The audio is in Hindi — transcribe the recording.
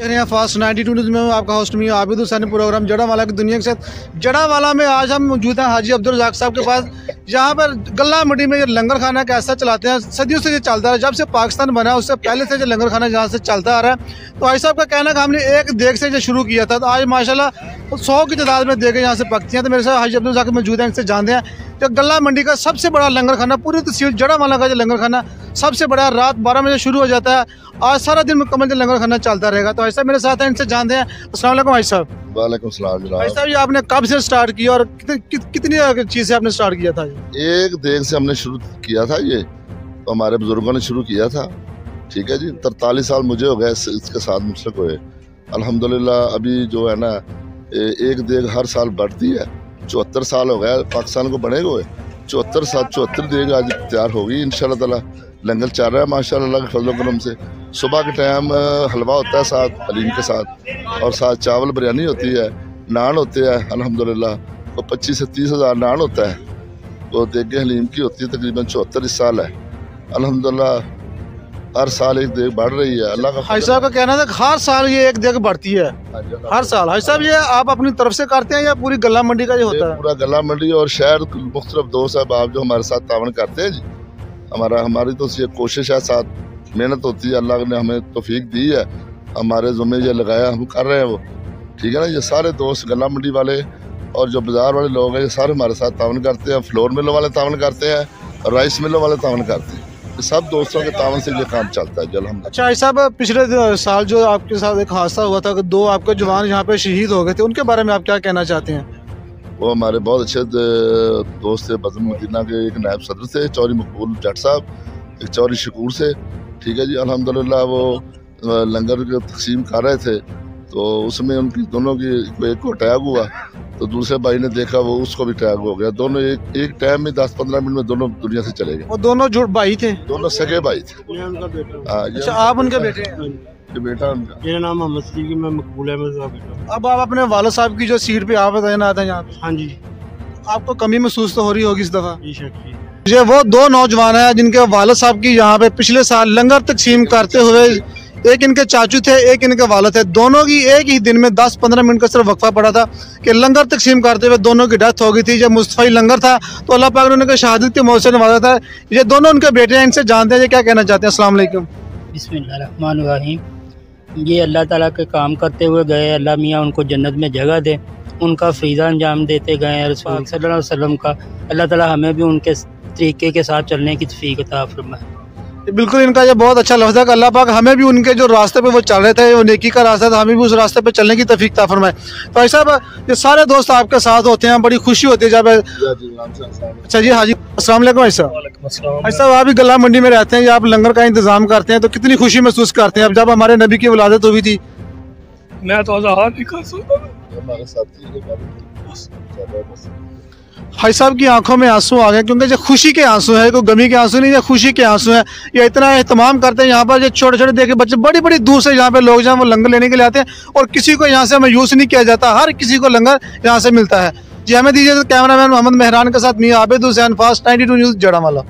देख रहे हैं फास्ट 92 न्यूज़ में हूं, आपका होस्ट में आबिद हुसैन। प्रोग्राम जड़ावाला की दुनिया के साथ जड़ावाला में आज हम मौजूद हैं हाजी अब्दुल रज़ाक साहब के पास, जहां पर गल्ला मंडी में ये लंगर खाना कैसा चलाते हैं। सदियों से ये चलता है, जब से पाकिस्तान बना उससे पहले से जो लंगर खाना जहाँ से चलता आ रहा है। तो भाई साहब का कहना है कि हमने एक देग से जो शुरू किया था, तो आज माशाल्लाह 100 की तादाद में देगे यहाँ से पकती हैं। तो मेरे साथ हाजी अब्दुल रज़ाक मौजूद हैं, इनसे जानते हैं तो गल्ला मंडी का सबसे बड़ा लंगर खाना, पूरी तहसील जड़ावाला का जो लंगर खाना सबसे बड़ा, रात 12 बजे शुरू हो जाता है, आज सारा दिन मुकम्मल जो लंगर खाना चलता रहेगा। तो ऐसा मेरे साथ हैं, इनसे जानते हैं। अस्सलाम वालेकुम भाई साहब। वालेकुम सलाम भाई साहब, ये आपने कब से स्टार्ट किया और कितनी चीज़ से आपने स्टार्ट किया था? एक देग से हमने शुरू किया था, ये तो हमारे बुजुर्गों ने शुरू किया था। ठीक है जी, 43 साल मुझे हो गए इसके साथ मुझसे हुए। अल्हम्दुलिल्लाह अभी जो है ना एक देग हर साल बढ़ती है। 74 साल हो गया पाकिस्तान को बने हुए, 74 देग आज तैयार होगी इंशाल्लाह ताला। लंगर चल रहा है माशाल्लाह, अल्लाह के फजल करम से। सुबह के टाइम हलवा होता है साथ हलीम के साथ, और साथ चावल बिरयानी होती है, नान होते हैं अल्हम्दुलिल्लाह। तो 25 से 30 हज़ार नान होता है। तो देगे हलीम की होती है तकरीबन 74 इस साल है अल्हम्दुलिल्लाह। हर साल एक देग बढ़ रही है अल्लाह का। भाई साहब का कहना था हर साल ये एक देग बढ़ती है, हर साल। भाई साहब, ये आप अपनी तरफ से करते हैं या पूरी गल्ला मंडी का जो होता है? पूरा गल्ला मंडी और शहर मुख्तलिफ दोस्त साहब जो हमारे साथ तावन करते हैं जी। हमारी तो ये कोशिश है, साथ मेहनत होती है, अल्लाह ने हमें तौफीक दी है, हमारे ज़ुम्मे ये लगाया, हम कर रहे हैं वो। ठीक है ना, ये सारे दोस्त गल्ला मंडी वाले और जो बाजार वाले लोग हैं, ये सारे हमारे साथ तावन करते हैं। फ्लोर मिलों वाले तावन करते हैं और राइस मिलों वाले तावन करते हैं। सब दोस्तों के तावन से ये काम चलता है जल हम। अच्छा भाई साहब, पिछले साल जो आपके साथ एक हादसा हुआ था कि 2 आपके जवान यहाँ पे शहीद हो गए थे, उनके बारे में आप क्या कहना चाहते हैं? वो हमारे बहुत अच्छे दोस्त थे, बज़म मदीना के एक नायब सदर थे चौधरी मकबूल जट साहब, एक चौधरी शकूर से। ठीक है जी, अल्हम्दुलिल्लाह वो लंगर तकसीम कर रहे थे, तो उसमें उनकी दोनों की एक को अटैक हुआ, तो दूसरे भाई ने देखा वो उसको भी अटैक हो गया। दोनों एक टाइम में 10-15 मिनट में दोनों दुनिया से चले गए। वो दोनों जुड़ भाई थे? दोनों सगे भाई थे। अच्छा, आप उनके बेटे हैं? ये बेटा उनका। मेरा नाम मोहम्मद सिद्दीक है, मैं मकबूल अहमद का बेटा। अब आप अपने वालिद साहब की जो सीट पे आप तैनात हैं यहाँ पे, हाँ जी, आपको कमी महसूस तो हो रही होगी इस दफा? बेशक। ये वो 2 नौजवान हैं जिनके वालिद साहब की यहाँ पे पिछले साल लंगर तकसीम करते हुए, एक इनके चाचू थे, एक इनके वालिद थे, दोनों की एक ही दिन में 10-15 मिनट का सिर्फ वक्फा पड़ा था कि लंगर तकसीम करते हुए दोनों की डेथ हो गई थी। जब मुस्तफ़ी लंगर था तो अल्लाह पाक ने उनके शहादत की मौत से नवाजा था। ये दोनों उनके बेटे हैं, इनसे जानते हैं ये क्या कहना चाहते हैं। अस्सलाम वालेकुम। बिस्मिल्लाहिर्रहमानिर्रहीम। ये अल्लाह ताला के काम करते हुए गए, अल्लाह मियाँ उनको जन्नत में जगह दे, उनका फरीज़ा अंजाम देते गए रसूल सल्लल्लाहु अलैहि वसल्लम का। अल्लाह ताला हमें भी उनके तरीके के साथ चलने की तौफीक अता फरमाए। बिल्कुल, इनका ये बहुत अच्छा लफ्ज़ है कि अल्लाह पाक हमें भी उनके जो रास्ते पे वो चल रहे थे, वो नेकी का रास्ता था, हमें भी उस रास्ते पे चलने की तौफीक अता फरमाए। तो भाई साहब, ये सारे दोस्त आपके साथ होते हैं, बड़ी खुशी होती है जब। अच्छा जी, हाजी अस्सलाम वालेकुम। भाई साहब, भाई साहब आप भी गल्ला मंडी में रहते हैं, आप लंगर का इंतजाम करते हैं, तो कितनी खुशी महसूस करते हैं अब जब हमारे नबी की विलादत हुई थी? मैं तो आज़ाद नहीं कर सकता। भाई साहब की आंखों में आंसू आ गए, क्योंकि ये खुशी के आंसू है, कोई गमी के आंसू नहीं, ये खुशी के आंसू हैं। ये इतना एहतमाम करते हैं यहाँ पर, ये छोटे छोटे देखे बच्चे बड़ी बड़ी दूर से यहाँ पे लोग जहाँ वो लंगर लेने के लिए आते हैं, और किसी को यहाँ से मायूस नहीं किया जाता, हर किसी को लंगर यहाँ से मिलता है। जी, हमें दीजिए कैमरामैन मोहम्मद मेहरान के साथ मियां आबिद हुसैन, फास्ट 92 न्यूज़ जड़ावाला।